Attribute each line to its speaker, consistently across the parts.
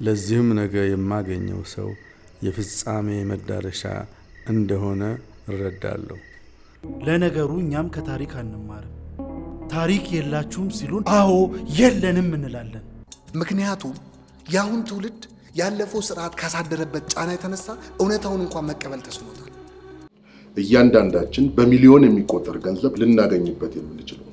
Speaker 1: ለዚህም ነገ የማገኘው ሰው የፍጻሜ መዳረሻ እንደሆነ እረዳለሁ።
Speaker 2: ለነገሩ እኛም ከታሪክ አንማርም። ታሪክ የላችሁም ሲሉን አዎ የለንም እንላለን።
Speaker 3: ምክንያቱም የአሁን ትውልድ ያለፈው ስርዓት ካሳደረበት ጫና የተነሳ እውነታውን እንኳን መቀበል ተስኖታል።
Speaker 4: እያንዳንዳችን በሚሊዮን የሚቆጠር ገንዘብ ልናገኝበት የምንችለው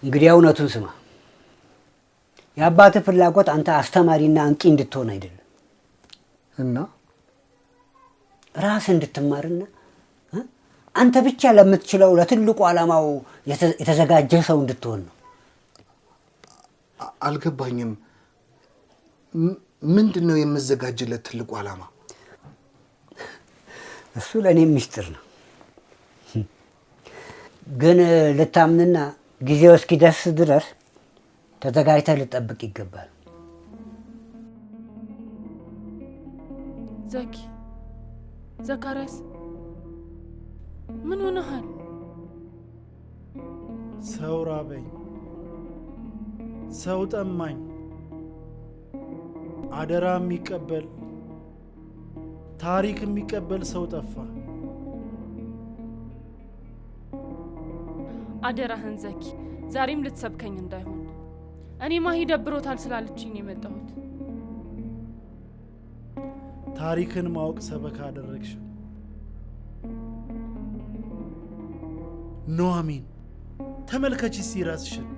Speaker 5: እንግዲህ እውነቱን ስማ። የአባትህ ፍላጎት አንተ አስተማሪና አንቂ እንድትሆን አይደለም
Speaker 3: እና
Speaker 5: ራስ እንድትማርና አንተ ብቻ ለምትችለው ለትልቁ ዓላማው የተዘጋጀ ሰው እንድትሆን ነው።
Speaker 3: አልገባኝም። ምንድነው የምዘጋጅለት ትልቁ ዓላማ?
Speaker 5: እሱ ለኔ ሚስጥር ነው። ግን ልታምንና ጊዜው እስኪደርስ ድረስ ተዘጋጅተህ ልጠብቅ ይገባል።
Speaker 6: ዘካርያስ ምን ሆነሃል?
Speaker 2: ሰው ራበኝ፣ ሰው ጠማኝ፣ አደራ የሚቀበል ታሪክ የሚቀበል ሰው ጠፋ።
Speaker 6: አደራህን ዘኪ፣ ዛሬም ልትሰብከኝ እንዳይሆን። እኔ ማሂ ደብሮታል ስላለችኝ የመጣሁት።
Speaker 2: ታሪክን ማወቅ ሰበካ አደረግሽ። ኑሐሚን ተመልከቺ ራስሽን፣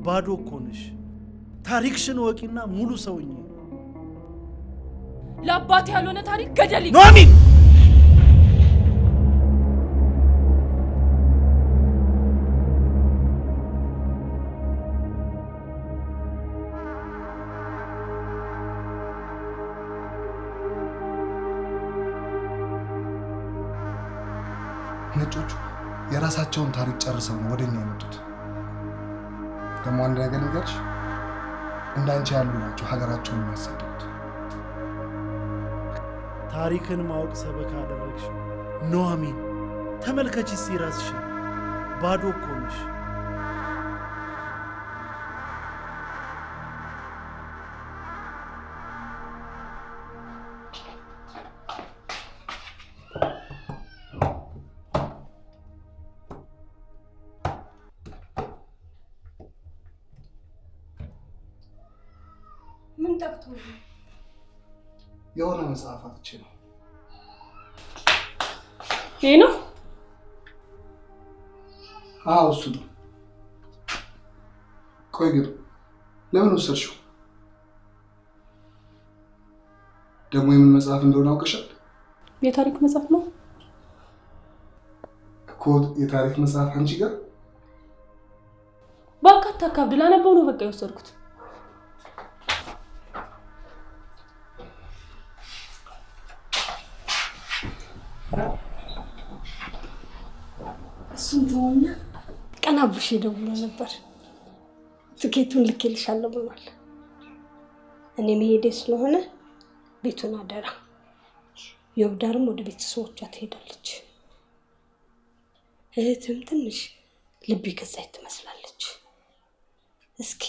Speaker 2: ባዶ እኮ ነሽ። ታሪክሽን ወቂና ሙሉ ሰውኝ።
Speaker 6: ለአባቴ ያልሆነ ታሪክ ገደል
Speaker 2: ኑሐሚን!
Speaker 3: ነጮቹ የራሳቸውን ታሪክ ጨርሰው ነው ወደኛ የመጡት። ደግሞ አንድ ነገር ልንገርሽ፣ እንዳንቺ ያሉ ናቸው ሀገራቸውን የሚያሰድዱት።
Speaker 2: ታሪክን ማወቅ ሰበካ አደረግሽ። ኑሐሚን ተመልከቺ ራስሽን፣ ባዶ እኮ ነሽ።
Speaker 7: ምን ጠፍቶ ነው?
Speaker 3: የሆነ መጽሐፍ አጥቼ ነው።
Speaker 6: ይሄ ነው?
Speaker 3: አዎ እሱ ነው። ቆይ ግን ለምን ወሰድሽው? ደግሞ የምን መጽሐፍ እንደሆነ አውቀሻል?
Speaker 6: የታሪክ መጽሐፍ ነው
Speaker 3: እኮ። የታሪክ መጽሐፍ አንቺ ጋር?
Speaker 6: ባካታ ካብድ ላነበው ነው በቃ የወሰድኩት።
Speaker 7: እሱን ተውና ቀናብሽ ደውሎ ነበር። ትኬቱን ልኬልሻለሁ ብሏል። እኔ መሄዴ ስለሆነ ቤቱን አደራ። የወብዳርም ወደ ቤተሰቦቿ ትሄዳለች። እህትም ትንሽ ልብ ገዛች ትመስላለች። እስኪ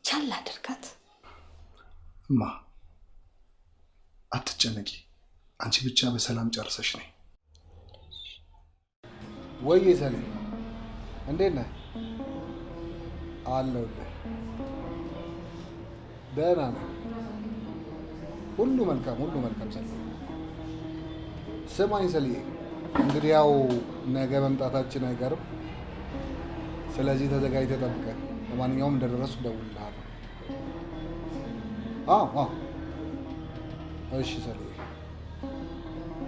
Speaker 7: ቻል አድርጋት።
Speaker 3: እማ አትጨነቂ፣ አንቺ ብቻ በሰላም ጨርሰሽ ነይ። ወይ ሰሌ እንዴት ነህ? አለሁልህ። ደህና ነህ? ሁሉ መልካም ሰሌ። ስማኝ ሰሌ፣ እንግዲህ ያው ነገ መምጣታችን አይቀርም። ስለዚህ ተዘጋጅተህ ጠብቀን። ለማንኛውም እንደደረሱ እደውልልሃለሁ። አዎ እሺ ሰሌ፣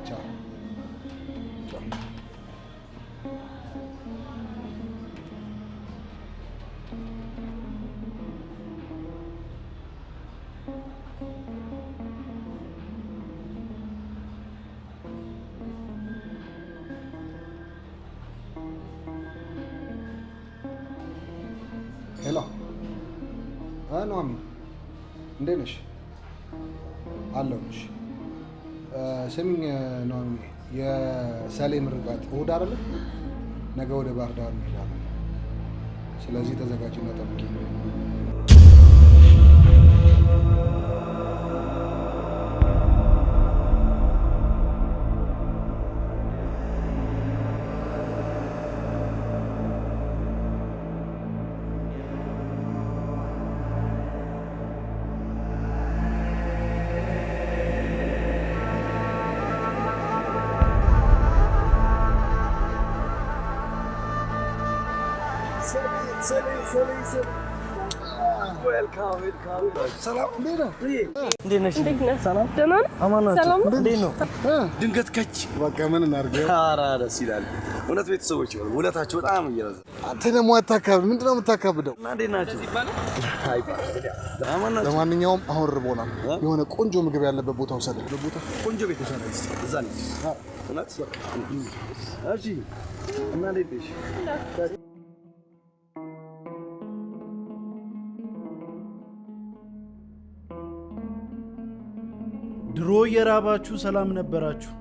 Speaker 3: ቻው። ሄሎ ኑሐሚን፣ እንዴት ነሽ? አለሁልሽ። ስሚኝ ኑሐሚን፣ የሰሌ ምርቃት እሑድ አይደለ? ነገ ወደ ባህር ዳር እንሄዳለን። ስለዚህ ተዘጋጅና ጠብቂኝ።
Speaker 8: ድንገት ከች
Speaker 3: በቃ ምን እናድርገው?
Speaker 8: ኧረ ደስ ይላል እውነት። ቤተሰቦች ውለታችሁ በጣም እየበዛ።
Speaker 3: አንተ ደግሞ አታካብድ። ምንድን ነው የምታካብደው?
Speaker 8: እና እንዴት ናችሁ?
Speaker 3: ለማንኛውም አሁን ርቦናል። የሆነ ቆንጆ ምግብ ያለበት ቦታ ውሰደን።
Speaker 8: ቆንጆ ቤት ውሰደን እዛ ነች እውነት። እሺ እና እንዴት ነሽ?
Speaker 2: ድሮ እየራባችሁ ሰላም ነበራችሁ።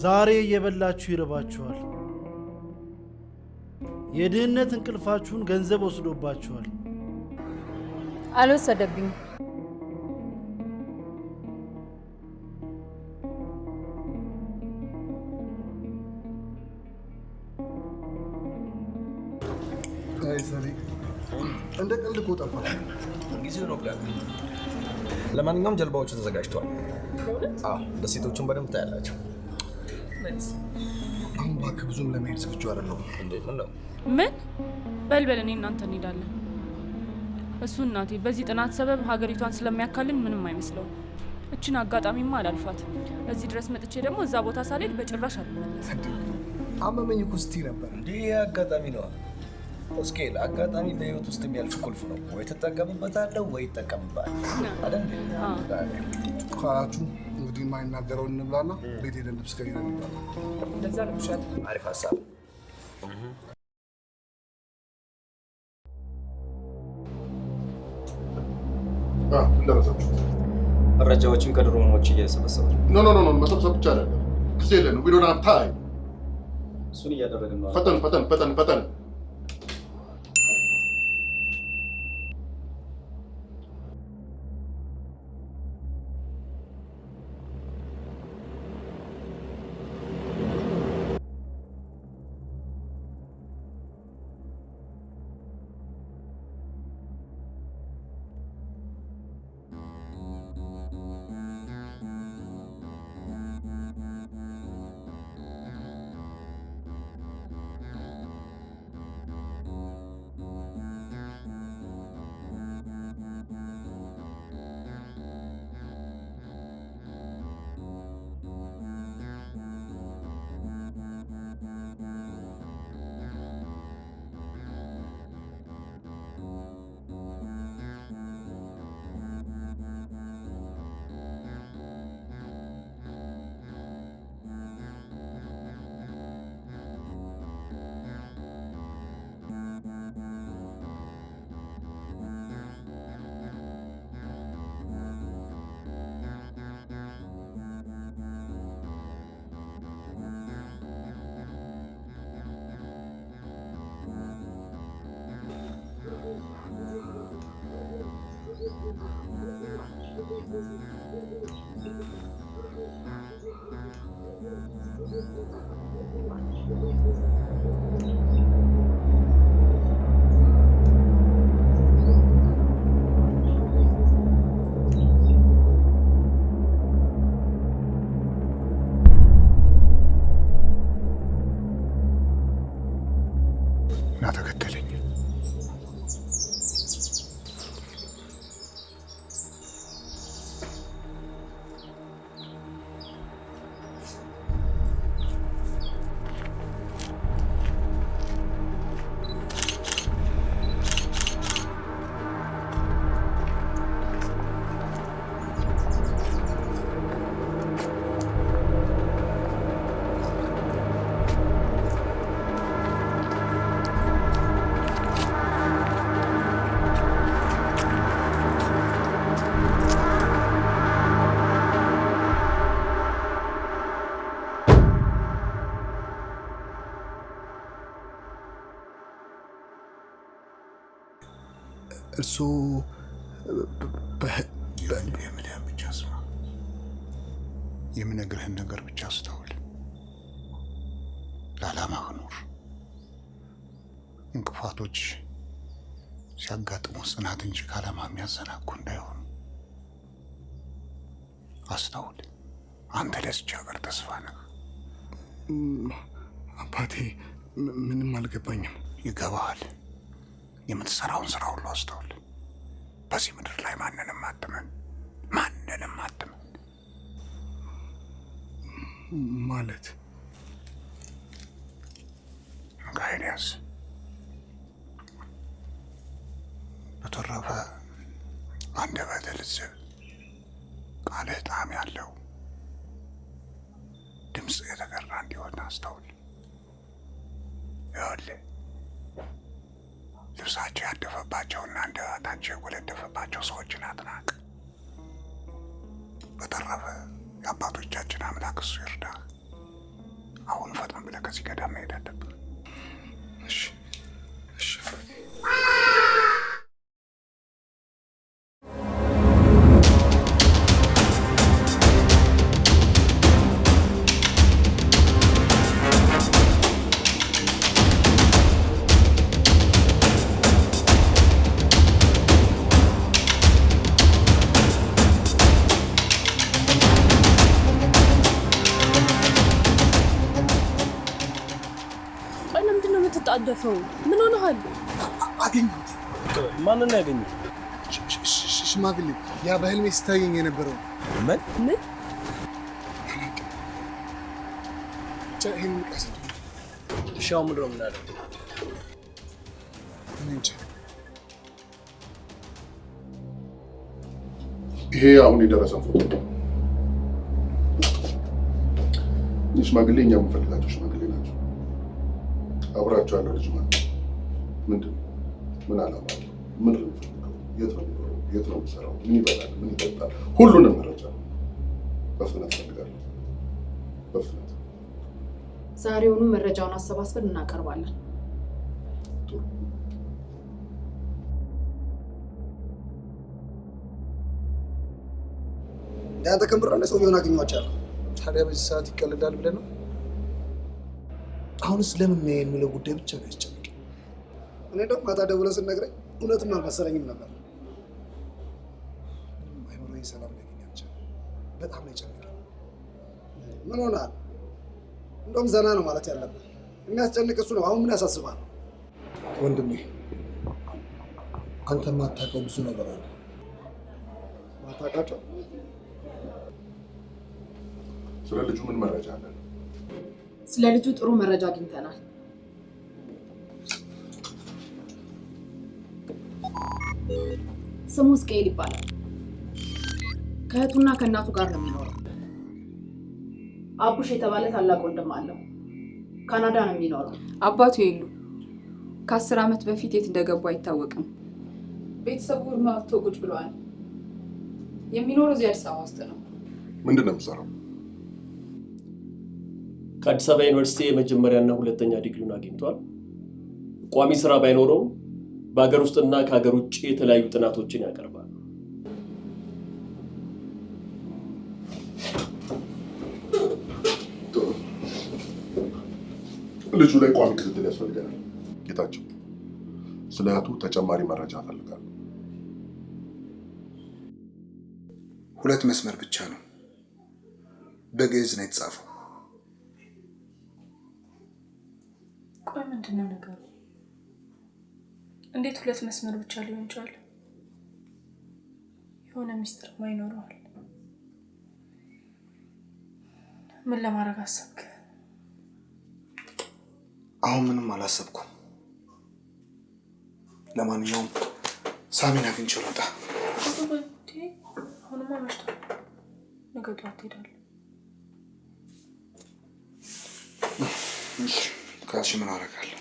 Speaker 2: ዛሬ እየበላችሁ ይርባችኋል። የድህነት እንቅልፋችሁን ገንዘብ ወስዶባችኋል።
Speaker 9: አልወሰደብኝም።
Speaker 3: እንደ ቀልድ እኮ ጠፋሽ።
Speaker 8: ጊዜው ነው ብላ። ለማንኛውም ጀልባዎቹ ተዘጋጅተዋል። አዎ ደሴቶቹን በደንብ ታያላችሁ።
Speaker 3: አሁን እባክህ ብዙም ለመሄድ ዝግጁ አይደለሁም።
Speaker 8: እንዴት ነው?
Speaker 6: ምን በልበል፣ እኔ እናንተ እንሄዳለን። እሱ እናቴ በዚህ ጥናት ሰበብ ሀገሪቷን ስለሚያካልን ምንም አይመስለውም። እችን አጋጣሚማ አላልፋት። እዚህ ድረስ መጥቼ ደግሞ እዛ ቦታ ሳልሄድ በጭራሽ አልመለስም።
Speaker 3: አመመኝ እኮ ስትይ ነበር።
Speaker 8: እንዴ አጋጣሚ ነው እስኬል። አጋጣሚ በህይወት ውስጥ የሚያልፍ ቁልፍ ነው። ወይ ትጠቀምበታለህ ወይ ይጠቀምብሃል አይደል?
Speaker 3: ካላችሁ እንግዲህ የማይናገረውን እንብላና ቤት ሄደን ልብስ ቀይረን እንብላለን።
Speaker 6: እንደዛ ነው ይሻላል።
Speaker 8: አሪፍ ሀሳብ።
Speaker 4: እንደረሳችሁ
Speaker 8: መረጃዎችን ከድሮኖች እየሰበሰቡ
Speaker 4: ኖ መሰብሰብ ብቻ አይደለም። ጊዜ የለንም። ዊ ዶንት ሃቭ ታይም።
Speaker 8: እሱን እያደረግን ነው።
Speaker 4: ፈጠን
Speaker 3: እና ተከተለኝ። እርሱ የምልህን ብቻ ስማ፣ የምነግርህን ነገር ብቻ አስተውል። ለዓላማህ ኑር። እንቅፋቶች ሲያጋጥሙ ጽናት እንጂ ከዓላማ የሚያዘናጉ እንዳይሆኑ አስተውል። አንተ ለዚች ሀገር ተስፋ ነህ። አባቴ ምንም አልገባኝም። ይገባሃል። የምትሰራውን ስራ ሁሉ አስተውል። በዚህ ምድር ላይ ማንንም አትመን፣ ማንንም አትመን። ማለት ጋይን ያዝ። በተረፈ አንደበትህ ልዝብ፣ ቃልህ ጣዕም ያለው፣ ድምፅ የተገራ እንዲሆን አስተውል። ይኸውልህ ልብሳቸው ያደፈባቸውና አንደበታቸው የጎለደፈባቸው ሰዎችን አትናቅ። በተረፈ የአባቶቻችን አምላክ እሱ ይርዳ። አሁን ፈጥን ብለህ ከዚህ ገዳም መሄድ አለብህ። እሺ እሺ።
Speaker 6: አደፈው ምን ሆነሃል?
Speaker 3: አገኘሁት።
Speaker 8: ማንን ነው ያገኘው?
Speaker 3: ሽማግሌ፣ ያ በህልሜ ስታየኝ የነበረው።
Speaker 8: ምን
Speaker 6: ምን?
Speaker 3: ይሄን ቀስ
Speaker 8: ሻው ምንድን ነው የምናደርገው?
Speaker 4: ይሄ አሁን የደረሰን ፎቶ ነው። ይህ ሽማግሌ እኛ የምንፈልጋቸው ሽማግሌ ናቸው። አብራቸው ያለው ልጅ ማለት ምንድን ነው? ምን ዓላማ አለው? ምን ነው የሚፈልገው? የት ነው የሚኖረው? የት ነው የሚሰራው? ምን ይበላል? ምን ይጠጣል? ሁሉንም መረጃ በፍጥነት እፈልጋለሁ። በፍጥነት
Speaker 9: ዛሬውኑ መረጃውን አሰባስበን እናቀርባለን።
Speaker 3: ያንተ ከምራነ ሰውየውን አገኘኋቸዋለሁ። ታዲያ በዚህ ሰዓት ይቀልዳል ብለህ ነው? አሁንስ ለምን ነው የሚለው ጉዳይ ብቻ ነው ያስጨነቀኝ። እኔ ደግሞ ማታ ደውለህ ስትነግረኝ እውነትም አልመሰለኝም ነበር። አይምሮዬ ሰላም ያገኛቸው በጣም ነው የጨነቀኝ። ምን ሆነሃል? እንደውም ዘና ነው ማለት ያለብህ። የሚያስጨንቅ እሱ ነው። አሁን ምን ያሳስባል? ወንድሜ አንተ የማታውቀው ብዙ ነገር አለ። ማታውቃቸው?
Speaker 4: ስለ ልጁ ምን መረጃ አለ?
Speaker 9: ስለ ልጁ ጥሩ መረጃ አግኝተናል። ስሙ ስኬል ይባላል። ከእህቱና ከእናቱ ጋር ነው የሚኖረው። አቡሽ የተባለ ታላቅ ወንድም አለው። ካናዳ ነው የሚኖረው።
Speaker 6: አባቱ የሉ። ከ10 ዓመት በፊት የት እንደገቡ አይታወቅም። ቤተሰቡ ማቶ ቁጭ ብለዋል። የሚኖረው እዚህ አዲስ አበባ ውስጥ ነው።
Speaker 4: ምንድን ነው የምትሰራው?
Speaker 10: ከአዲስ አበባ ዩኒቨርሲቲ የመጀመሪያና ሁለተኛ ዲግሪውን አግኝቷል። ቋሚ ስራ ባይኖረውም በሀገር ውስጥና ከሀገር ውጭ የተለያዩ ጥናቶችን ያቀርባል።
Speaker 4: ልጁ ላይ ቋሚ ክትትል ያስፈልገናል። ጌታቸው፣ ስለ እህቱ ተጨማሪ መረጃ እፈልጋለሁ።
Speaker 11: 2 መስመር ብቻ ነው፣ በግዕዝ ነው የተጻፈው።
Speaker 6: ቆይ ምንድን ነው ነገሩ? እንዴት 2 መስመር ብቻ ሊሆን ይችላል? የሆነ ሚስጥር ማይኖረዋል። ምን ለማድረግ አሰብክ?
Speaker 11: አሁን ምንም አላሰብኩም። ለማንኛውም ሳሚን አግኝቼው ልውጣ።
Speaker 6: አሁንማ መሽቷል። ነገ ጠዋት ትሄዳለህ።
Speaker 11: እሺ ካልሽ ምን አደርጋለሁ?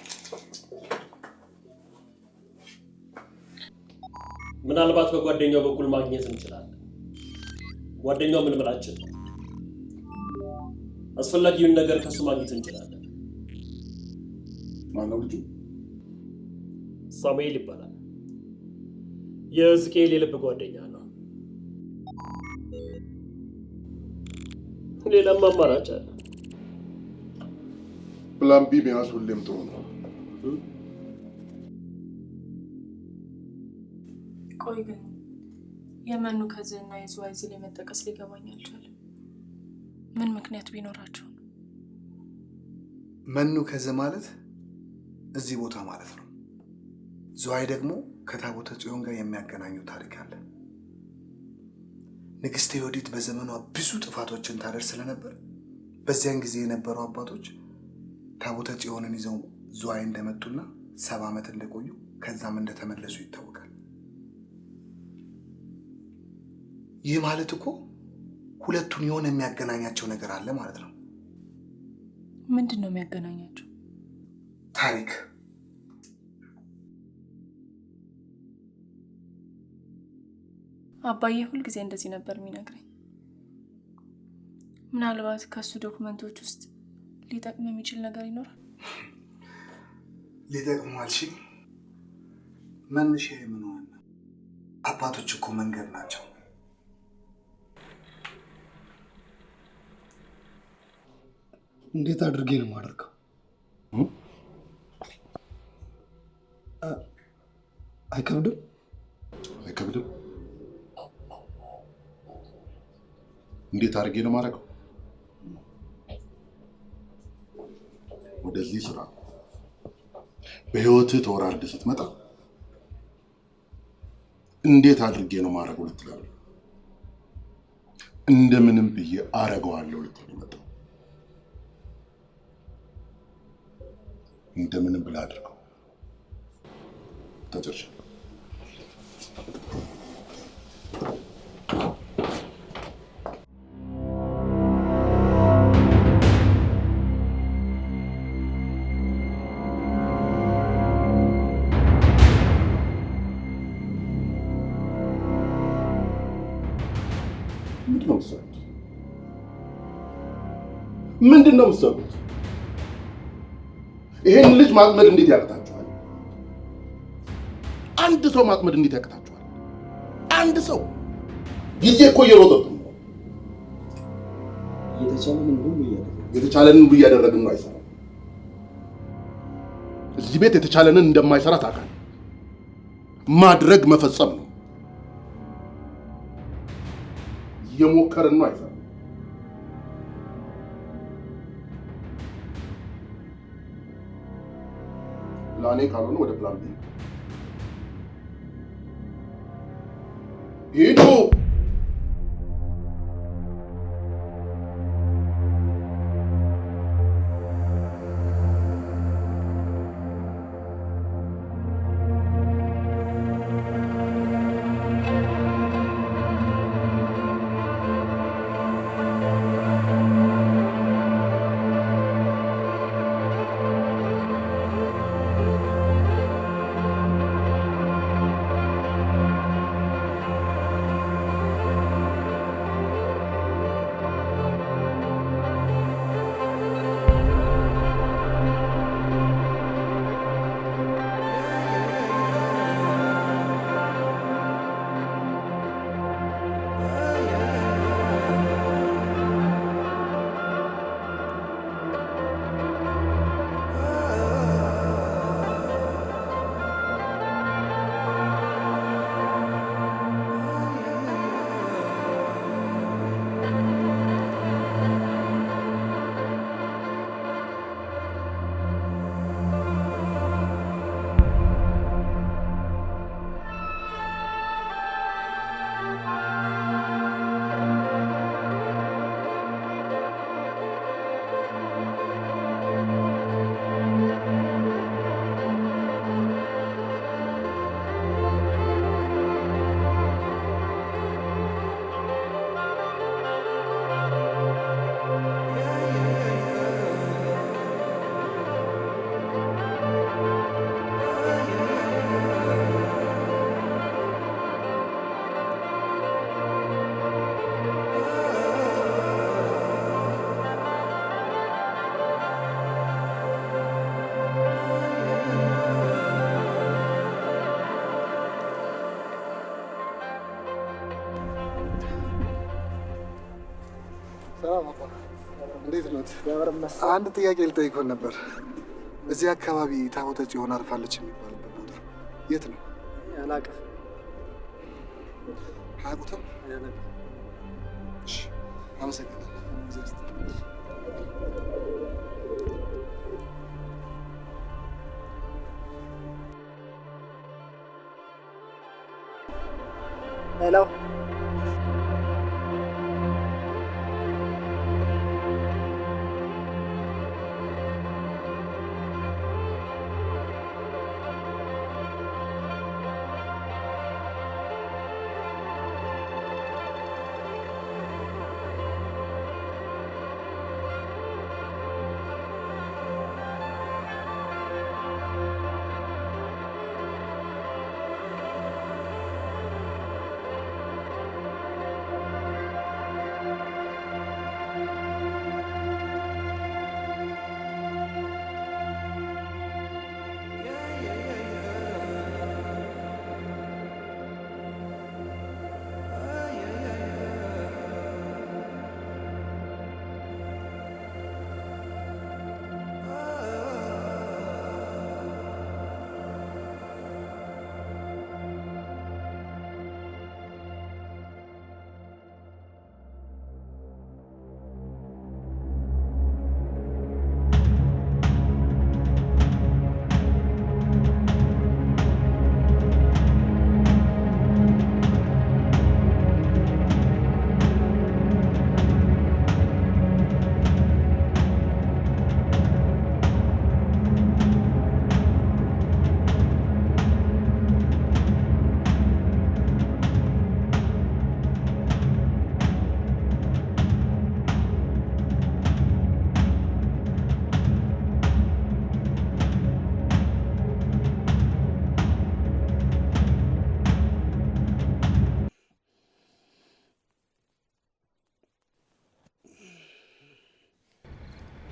Speaker 10: ምናልባት በጓደኛው በኩል ማግኘት እንችላለን። ጓደኛው ምን ምላችን ነው? አስፈላጊውን ነገር ከሱ ማግኘት እንችላለን።
Speaker 4: ማነው ልጁ?
Speaker 10: ሳሙኤል ይባላል። የሕዝቅኤል የልብ ጓደኛ ነው። ሌላም አማራጭ አለ።
Speaker 4: ፕላን ቢ መያዝ ሁሌም ጥሩ ነው።
Speaker 6: ቆይ ግን የመኑ ከዝና የዝዋይ እዚህ ላይ መጠቀስ ሊገባኝ አልቻለም። ምን ምክንያት ቢኖራቸው ነው?
Speaker 11: መኑ ከዘ ማለት እዚህ ቦታ ማለት ነው። ዝዋይ ደግሞ ከታቦተ ጽዮን ጋር የሚያገናኘው ታሪክ አለ። ንግስት ዮዲት በዘመኗ ብዙ ጥፋቶችን ታደርስ ስለነበር በዚያን ጊዜ የነበሩ አባቶች ታቦተ ጽዮንን ይዘው ዝዋይ እንደመጡና 70 ዓመት እንደቆዩ ከዛም እንደተመለሱ ይታወቃል። ይህ ማለት እኮ ሁለቱን የሆነ የሚያገናኛቸው ነገር አለ ማለት ነው።
Speaker 6: ምንድን ነው የሚያገናኛቸው?
Speaker 11: ታሪክ።
Speaker 6: አባዬ ሁልጊዜ እንደዚህ ነበር የሚነግረኝ። ምናልባት ከሱ ዶክመንቶች ውስጥ ሊጠቅም የሚችል ነገር ይኖራል።
Speaker 11: ሊጠቅሙ አልሽኝ? መነሻ ምን ሆነ? አባቶች እኮ መንገድ ናቸው።
Speaker 3: እንዴት አድርጌ ነው የማደርገው? አይከብድም?
Speaker 4: አይከብድም? እንዴት አድርጌ ነው የማደርገው? ወደዚህ ስራ በህይወትህ ተወራርደህ ስትመጣ እንዴት አድርጌ ነው የማደርገው ልትል አይደል? እንደምንም ብዬ አረገዋለሁ ልትል ነው የመጣው። እንደምንም ብለህ አድርገው። ተጨርሻለሁ። ምንድን ነው የምትሰሩት? ይሄን ልጅ ማጥመድ እንዴት ያቅታችኋል? አንድ ሰው ማጥመድ እንዴት ያቅታችኋል? አንድ ሰው ጊዜ እኮ እየሮጠብን ነው። የተቻለንን ሁሉ እያደረግን ነው። አይሰራም። እዚህ ቤት የተቻለንን እንደማይሰራ ታውቃለህ። ማድረግ መፈጸም ነው። እየሞከርን ነው። አይሰራም። ፕላኔ ካልሆነ ወደ ፕላን ቢ ሂዱ።
Speaker 11: አንድ ጥያቄ ልጠይቅህ ነበር። እዚህ አካባቢ ታቦተ ጽዮን አርፋለች የሚባልበት ቦታ የት ነው?
Speaker 3: አላውቅም።
Speaker 11: አያውቁትም? እሺ፣ አመሰግናለሁ።
Speaker 3: ሄሎ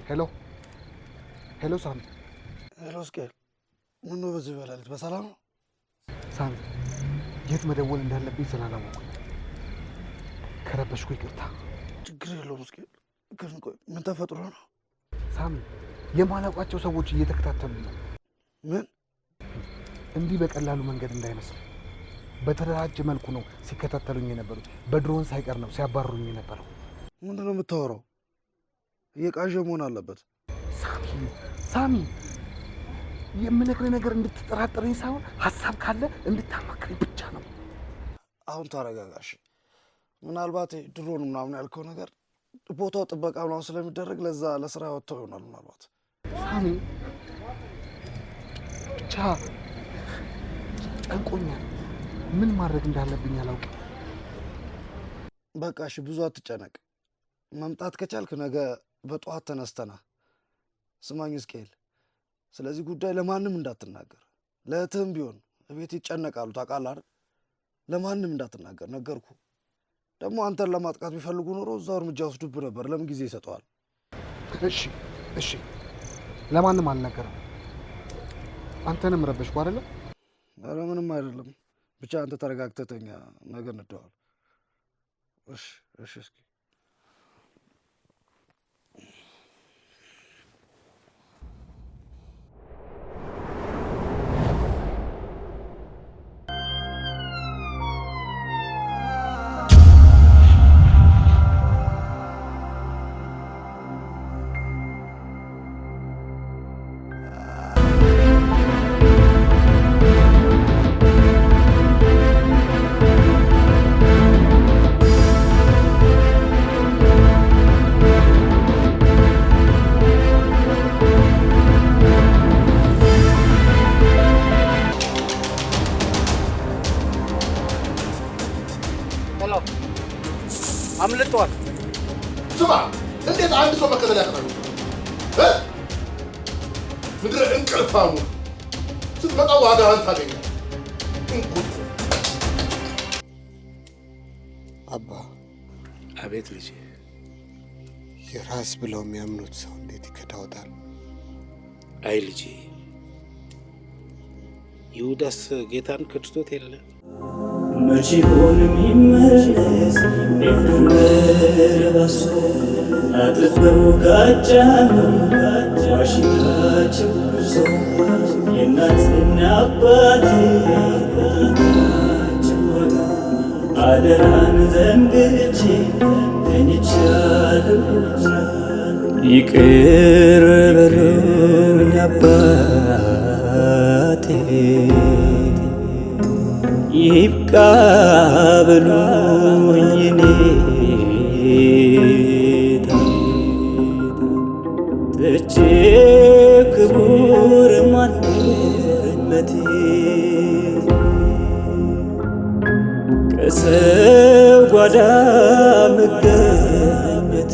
Speaker 11: ሄሎ ሄሎ፣ ሳሚ።
Speaker 3: ሄሎ እስቄል፣ ምነው በዚህ በሌሊት በሰላም ነው?
Speaker 11: ሳሚ፣ የት መደወል እንዳለብኝ ስላላወቅኩኝ ከረበሽኩ ይቅርታ።
Speaker 3: ችግር የለውም እስቄል። ግን ቆይ ምን ተፈጥሮ ነው?
Speaker 11: ሳሚ፣ የማላውቃቸው ሰዎች እየተከታተሉ ነው።
Speaker 3: ምን?
Speaker 11: እንዲህ በቀላሉ መንገድ እንዳይመስል በተደራጀ መልኩ ነው ሲከታተሉኝ የነበሩት። በድሮን ሳይቀር ነው ሲያባርሩኝ የነበረው።
Speaker 3: ምንድን ነው የምታወራው? እየቃዠ መሆን አለበት።
Speaker 11: ሳሚ፣ የምነግርህ ነገር እንድትጠራጠረኝ ሳይሆን ሀሳብ ካለ እንድታማክረኝ ብቻ ነው።
Speaker 3: አሁን ተረጋጋሽ። ምናልባት ድሮን ምናምን ያልከው ነገር ቦታው ጥበቃ ምናምን ስለሚደረግ ለዛ ለስራ ወጥተው ይሆናል ምናልባት።
Speaker 11: ሳሚ፣ ብቻ ጨንቆኛል። ምን ማድረግ እንዳለብኝ አላውቅም።
Speaker 3: በቃ እሺ፣ ብዙ አትጨነቅ። መምጣት ከቻልክ ነገ በጠዋት ተነስተና ስማኝ እስቄል፣ ስለዚህ ጉዳይ ለማንም እንዳትናገር። ለእህትህም ቢሆን እቤት ይጨነቃሉ ታውቃለህ አይደል? ለማንም እንዳትናገር ነገርኩ። ደግሞ አንተን ለማጥቃት ቢፈልጉ ኖሮ እዛው እርምጃ ወስዱብህ ነበር። ለምን ጊዜ ይሰጠዋል?
Speaker 11: እሺ እሺ፣ ለማንም አልነገርም። አንተንም ረበሽኩ አይደለም?
Speaker 3: ኧረ ምንም አይደለም። ብቻ አንተ ተረጋግተህ ተኛ፣ ነገ እንደዋል። እሺ እሺ። እስኪ አምልጧል።
Speaker 4: ስማ፣ እንዴት አንድ ሰው መከተል ያቀናሉ? ምድረ እንቅልፋሙ ስትመጣ ዋጋህን ታገኛለህ።
Speaker 12: አባ። አቤት ልጄ። የራስ ብለው የሚያምኑት ሰው እንዴት ይከዳውታል? አይ ልጄ፣ ይሁዳስ ጌታን ከድቶት የለ?
Speaker 13: መቼ ሆን የሚመለስ የፍቅር ባሶ አጥበው ጋጫሉ ዋሽታቸው ጉዞ የእናትና አባቴ ጥልቃቸው ዋጋ አደራን ዘንግቼ ተኝቻለሁና ይቅር በሉኝ አባቴ ይብቃ በሉኝ እኔታ ትቼ ክቡር ማንነቴ ከሰው ጓዳ መገኘቴ